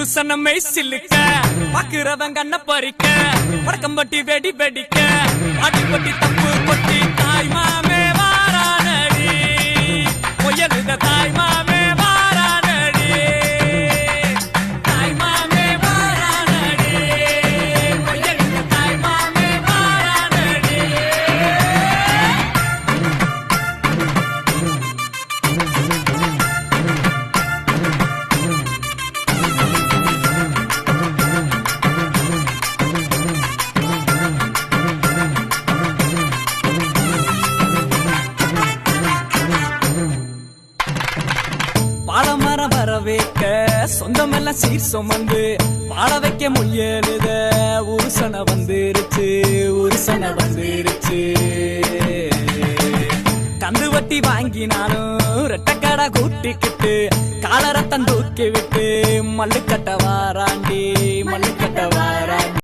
புருஷனமே சில்லுக்க பாக்குறவன் கண்ண பறிக்க வடக்கம்பட்டி வெடி வெடிக்க அடிப்பட்டி தப்பு கொட்டி தாய் மாமே வாரானடி பொய்யலுத தாய் மாமே வாரானடி தாய் மாமே வாரானடி பொய்யலுத தாய் மாமே வாரானடி பாலமரம் வரவேற்க சொந்தமெல்லாம் சீர் சுமந்து வாழ வைக்க முயலுத உருசன வந்துருச்சு கந்து வட்டி வாங்கினாலும் ரெட்டக்கடை கூட்டிக்கிட்டு காலரத்தம் தூக்கி விட்டு மல்லுக்கட்ட வாராண்டி